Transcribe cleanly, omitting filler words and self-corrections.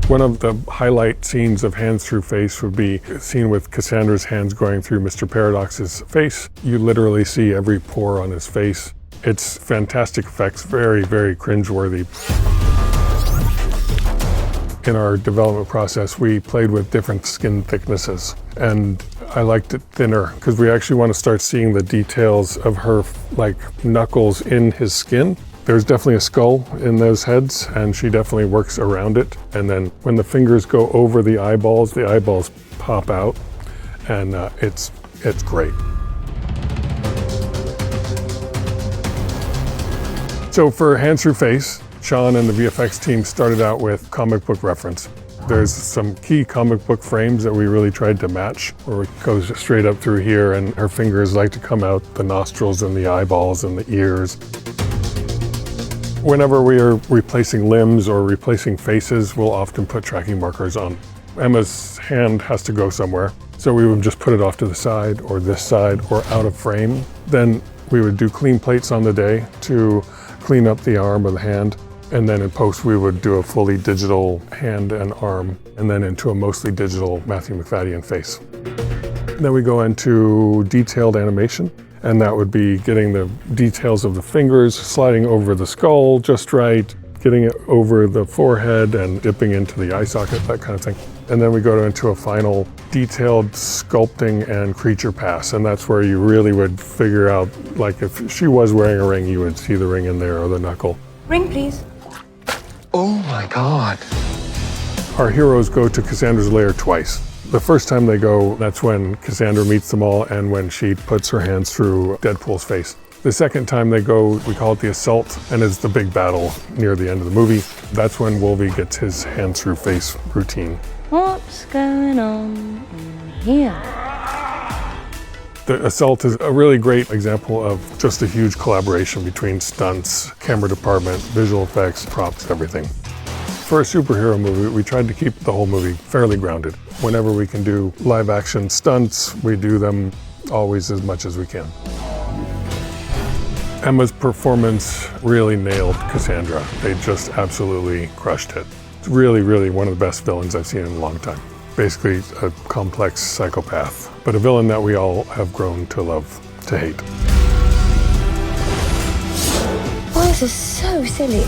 One of the highlight scenes of Hands Through Face would be a scene with Cassandra's hands going through Mr. Paradox's face. You literally see every pore on his face. It's fantastic effects, very, very cringeworthy. In our development process, we played with different skin thicknesses, and I liked it thinner because we actually want to start seeing the details of her like knuckles in his skin. There's definitely a skull in those heads, and she definitely works around it. And then when the fingers go over the eyeballs pop out, and it's great. So for Hands Through Face, Sean and the VFX team started out with comic book reference. There's some key comic book frames that we really tried to match, where it goes straight up through here, and her fingers like to come out the nostrils and the eyeballs and the ears. Whenever we are replacing limbs or replacing faces, we'll often put tracking markers on. Emma's hand has to go somewhere, so we would just put it off to the side or this side or out of frame. Then we would do clean plates on the day to clean up the arm or the hand. And then in post, we would do a fully digital hand and arm, and then into a mostly digital Matthew McFadden face. Then we go into detailed animation, and that would be getting the details of the fingers, sliding over the skull just right, getting it over the forehead and dipping into the eye socket, that kind of thing. And then we go into a final detailed sculpting and creature pass, and that's where you really would figure out, like if she was wearing a ring, you would see the ring in there or the knuckle. Ring, please. Oh my God. Our heroes go to Cassandra's lair twice. The first time they go, that's when Cassandra meets them all and when she puts her hands through Deadpool's face. The second time they go, we call it the assault, and it's the big battle near the end of the movie. That's when Wolvie gets his hands through face routine. What's going on in here? The assault is a really great example of just a huge collaboration between stunts, camera department, visual effects, props, everything. For a superhero movie, we tried to keep the whole movie fairly grounded. Whenever we can do live action stunts, we do them always as much as we can. Emma's performance really nailed Cassandra. They just absolutely crushed it. It's really, really one of the best villains I've seen in a long time. Basically a complex psychopath, but a villain that we all have grown to love, to hate. Oh, this is so silly.